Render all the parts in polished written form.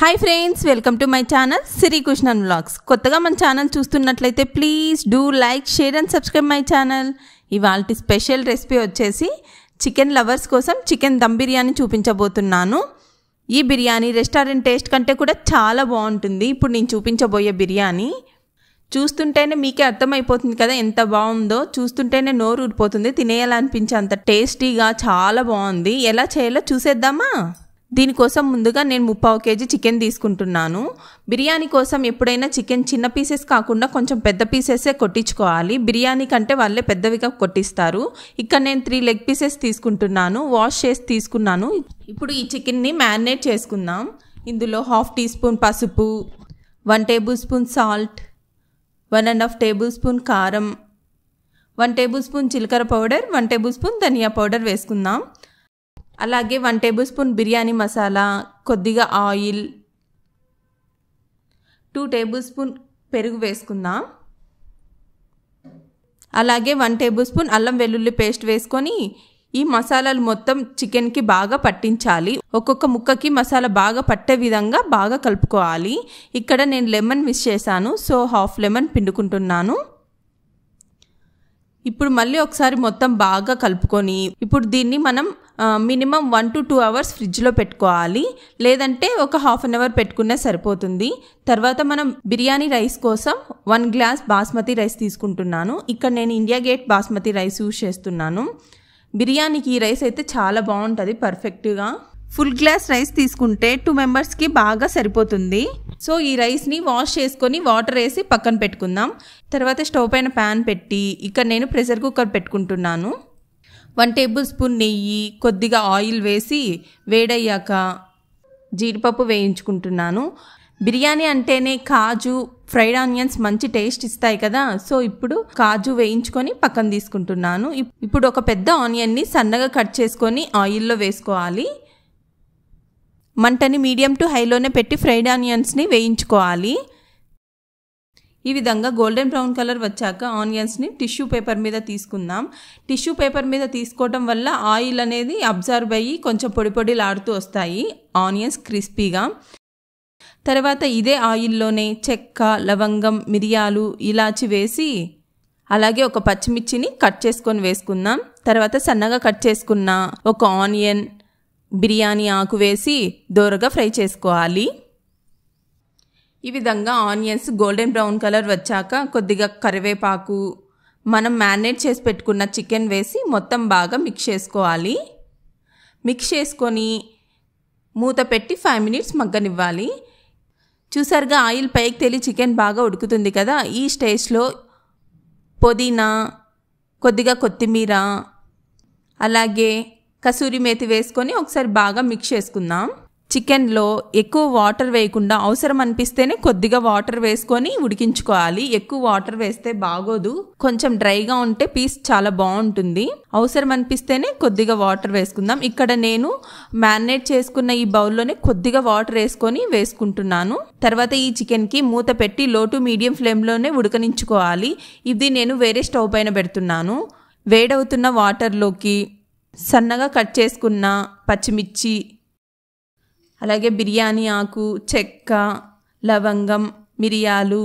Hi friends, welcome to my channel Siri Krishnan vlogs. కొత్తగా మన channel చూస్తున్నట్లయితే please do like, share and subscribe my channel. ఇవాల్టి special recipe వచ్చేసి chicken lovers కోసం chicken dum biryani చూపించబోతున్నాను. ఈ బిర్యానీ రెస్టారెంట్ టేస్ట్ కంటే కూడా చాలా బాగుంటుంది. ఇప్పుడు నేను చూపించబోయే బిర్యానీ చూస్తుంటేనే మీకే అర్థమైపోతుంది కదా ఎంత బాగుందో. చూస్తుంటేనే నోరు ఊరిపోతుంది, తినేయాలనిపించే అంత టేస్టీగా చాలా బాగుంది. ఎలా చేయాలో చూసేద్దామా? దీనికోసం ముందుగా నేను 3/4 kg చికెన్ తీసుకుంటున్నాను. బిర్యానీ కోసం ఎప్పుడైనా చికెన్ చిన్న పీసెస్ కాకుండా కొంచెం పెద్ద పీసెసే కొట్టించుకోవాలి. బిర్యానీ కంటే వాళ్ళే పెద్దవిగా కొట్టిస్తారు. ఇక్కడ నేను 3 లెగ్ పీసెస్ తీసుకుంటున్నాను. వాష్ చేసి తీసుకున్నాను. ఇప్పుడు ఈ చికెన్ని మ్యారినేట్ చేసుకుందాం. ఇందులో 1/2 టీ స్పూన్ పసుపు, 1 tablespoon salt, 1.5 table spoon కారం, 1 టేబుల్ స్పూన్ జీలకర్ర పౌడర్, 1 టేబుల్ స్పూన్ ధనియా పౌడర్ వేసుకుందాం. అలాగే 1 టేబుల్ స్పూన్ బిర్యానీ మసాలా, కొద్దిగా ఆయిల్, 2 టేబుల్ స్పూన్ పెరుగు వేసుకుందాం. అలాగే 1 టేబుల్ స్పూన్ అల్లం వెల్లుల్లి పేస్ట్ వేసుకొని ఈ మసాలాలు మొత్తం చికెన్కి బాగా పట్టించాలి. ఒక్కొక్క ముక్కకి మసాలా బాగా పట్టే విధంగా బాగా కలుపుకోవాలి. ఇక్కడ నేను లెమన్ మిక్స్ చేశాను, సో 1/2 లెమన్ పిండుకుంటున్నాను. ఇప్పుడు మళ్ళీ ఒకసారి మొత్తం బాగా కలుపుకొని ఇప్పుడు దీన్ని మనం మినిమం 1 to 2 అవర్స్ ఫ్రిడ్జ్లో పెట్టుకోవాలి. లేదంటే ఒక 1/2 అవర్ పెట్టుకునే సరిపోతుంది. తర్వాత మనం బిర్యానీ రైస్ కోసం 1 గ్లాస్ బాస్మతి రైస్ తీసుకుంటున్నాను. ఇక్కడ నేను India gate basmati rice use చేస్తున్నాను. బిర్యానీకి ఈ రైస్ అయితే చాలా బాగుంటుంది పర్ఫెక్ట్గా. ఫుల్ గ్లాస్ రైస్ తీసుకుంటే 2 మెంబర్స్కి బాగా సరిపోతుంది. సో ఈ రైస్ని వాష్ చేసుకొని వాటర్ వేసి పక్కన పెట్టుకుందాం. తర్వాత స్టవ్ పైన ప్యాన్ పెట్టి ఇక్కడ నేను ప్రెషర్ కుక్కర్ పెట్టుకుంటున్నాను. 1 టేబుల్ స్పూన్ నెయ్యి, కొద్దిగా ఆయిల్ వేసి వేడయ్యాక జీడిపప్పు వేయించుకుంటున్నాను. బిర్యానీ అంటేనే కాజు, ఫ్రైడ్ ఆనియన్స్ మంచి టేస్ట్ ఇస్తాయి కదా. సో ఇప్పుడు కాజు వేయించుకొని పక్కన తీసుకుంటున్నాను. ఇప్పుడు ఒక పెద్ద ఆనియన్ని సన్నగా కట్ చేసుకొని ఆయిల్లో వేసుకోవాలి. మంటని మీడియం టు హైలోనే పెట్టి ఫ్రైడ్ ఆనియన్స్ని వేయించుకోవాలి. ఈ విధంగా గోల్డెన్ బ్రౌన్ కలర్ వచ్చాక ఆనియన్స్ని టిష్యూ పేపర్ మీద తీసుకుందాం. టిష్యూ పేపర్ మీద తీసుకోవడం వల్ల ఆయిల్ అనేది అబ్జర్వ్ అయ్యి కొంచెం పొడి పొడిలాడుతూ వస్తాయి ఆనియన్స్ క్రిస్పీగా. తర్వాత ఇదే ఆయిల్లోనే చెక్క, లవంగం, మిరియాలు, ఇలాచి వేసి అలాగే ఒక పచ్చిమిర్చిని కట్ చేసుకొని వేసుకుందాం. తర్వాత సన్నగా కట్ చేసుకున్న ఒక ఆనియన్, బిర్యానీ ఆకు వేసి దోరగా ఫ్రై చేసుకోవాలి. ఈ విధంగా ఆనియన్స్ గోల్డెన్ బ్రౌన్ కలర్ వచ్చాక కొద్దిగా కరివేపాకు, మనం మ్యారినేట్ చేసి పెట్టుకున్న చికెన్ వేసి మొత్తం బాగా మిక్స్ చేసుకోవాలి. మిక్స్ చేసుకొని మూత పెట్టి 5 మినిట్స్ మగ్గనివ్వాలి. చూసారుగా ఆయిల్ పైకి తేలి చికెన్ బాగా ఉడుకుతుంది కదా. ఈ స్టేజ్లో పుదీనా, కొద్దిగా కొత్తిమీర, అలాగే కసూరి మేతి వేసుకొని ఒకసారి బాగా మిక్స్ చేసుకుందాం. చికెన్లో ఎక్కువ వాటర్ వేయకుండా అవసరం అనిపిస్తేనే కొద్దిగా వాటర్ వేసుకొని ఉడికించుకోవాలి. ఎక్కువ వాటర్ వేస్తే బాగోదు. కొంచెం డ్రైగా ఉంటే పీస్ చాలా బాగుంటుంది. అవసరం అనిపిస్తేనే కొద్దిగా వాటర్ వేసుకుందాం. ఇక్కడ నేను మ్యారినేట్ చేసుకున్న ఈ బౌల్లోనే కొద్దిగా వాటర్ వేసుకుంటున్నాను. తర్వాత ఈ చికెన్కి మూత పెట్టి లో టు మీడియం ఫ్లేమ్లోనే ఉడకనించుకోవాలి. ఇది నేను వేరే స్టవ్ పైన పెడుతున్నాను. వేడవుతున్న వాటర్లోకి సన్నగా కట్ చేసుకున్న పచ్చిమిర్చి, అలాగే బిర్యానీ ఆకు, చెక్క, లవంగం, మిరియాలు,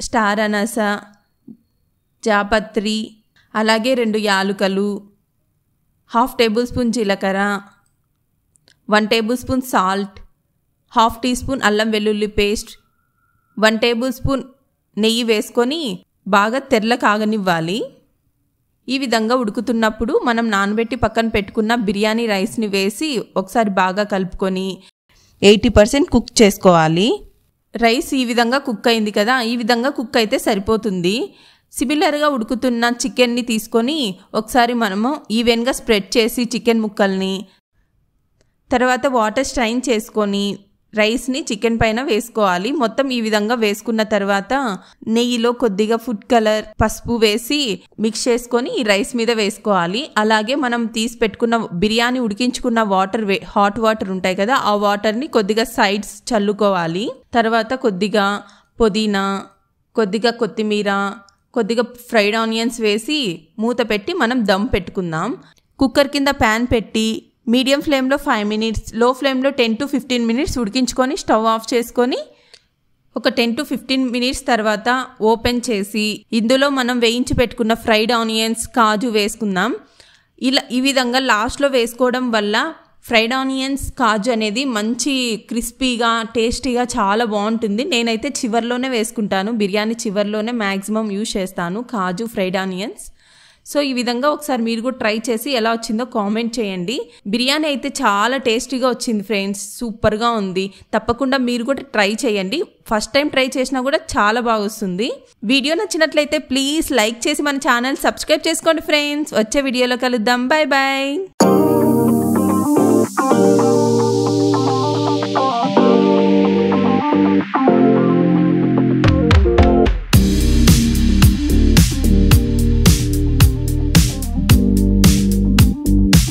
స్టార్ అనస, జాపత్రి, అలాగే 2 యాలుకలు, 1/2 టేబుల్ స్పూన్ జీలకర్ర, 1 tablespoon salt, 1/2 teaspoon అల్లం వెల్లుల్లి పేస్ట్, 1 టేబుల్ స్పూన్ నెయ్యి వేసుకొని బాగా తెరల కాగనివ్వాలి. ఈ విధంగా ఉడుకుతున్నప్పుడు మనం నానబెట్టి పక్కన పెట్టుకున్న బిర్యానీ రైస్ని వేసి ఒకసారి బాగా కలుపుకొని 80% కుక్ చేసుకోవాలి. రైస్ ఈ విధంగా కుక్ అయింది కదా, ఈ విధంగా కుక్ అయితే సరిపోతుంది. సిమిలర్గా ఉడుకుతున్న చికెన్ని తీసుకొని ఒకసారి మనము ఈవెన్గా స్ప్రెడ్ చేసి చికెన్ ముక్కల్ని, తర్వాత వాటర్ స్ట్రైన్ చేసుకొని రైస్ని చికెన్ పైన వేసుకోవాలి. మొత్తం ఈ విధంగా వేసుకున్న తర్వాత నెయ్యిలో కొద్దిగా ఫుడ్ కలర్, పసుపు వేసి మిక్స్ చేసుకొని ఈ రైస్ మీద వేసుకోవాలి. అలాగే మనం తీసి పెట్టుకున్న బిర్యానీ ఉడికించుకున్న వాటర్, హాట్ వాటర్ ఉంటాయి కదా, ఆ వాటర్ని కొద్దిగా సైడ్స్ చల్లుకోవాలి. తర్వాత కొద్దిగా పుదీనా, కొద్దిగా కొత్తిమీర, కొద్దిగా ఫ్రైడ్ ఆనియన్స్ వేసి మూత పెట్టి మనం దమ్ పెట్టుకుందాం. కుక్కర్ కింద ప్యాన్ పెట్టి మీడియం ఫ్లేమ్లో 5 మినిట్స్, లో ఫ్లేమ్లో 10 to 15 మినిట్స్ ఉడికించుకొని స్టవ్ ఆఫ్ చేసుకొని ఒక 10 to 15 మినిట్స్ తర్వాత ఓపెన్ చేసి ఇందులో మనం వేయించి పెట్టుకున్న ఫ్రైడ్ ఆనియన్స్, కాజు వేసుకుందాం. ఈ విధంగా లాస్ట్లో వేసుకోవడం వల్ల ఫ్రైడ్ ఆనియన్స్, కాజు అనేది మంచి క్రిస్పీగా, టేస్టీగా చాలా బాగుంటుంది. నేనైతే చివర్లోనే వేసుకుంటాను, బిర్యానీ చివర్లోనే మ్యాక్సిమం యూజ్ చేస్తాను కాజు, ఫ్రైడ్ ఆనియన్స్. సో ఈ విధంగా ఒకసారి మీరు కూడా ట్రై చేసి ఎలా వచ్చిందో కామెంట్ చేయండి. బిర్యానీ అయితే చాలా టేస్టీగా వచ్చింది ఫ్రెండ్స్, సూపర్గా ఉంది. తప్పకుండా మీరు కూడా ట్రై చేయండి. ఫస్ట్ టైం ట్రై చేసినా కూడా చాలా బాగా వస్తుంది. వీడియో నచ్చినట్లయితే ప్లీజ్ లైక్ చేసి మన ఛానల్ సబ్స్క్రైబ్ చేసుకోండి ఫ్రెండ్స్. వచ్చే వీడియోలో కలుద్దాం. Bye bye.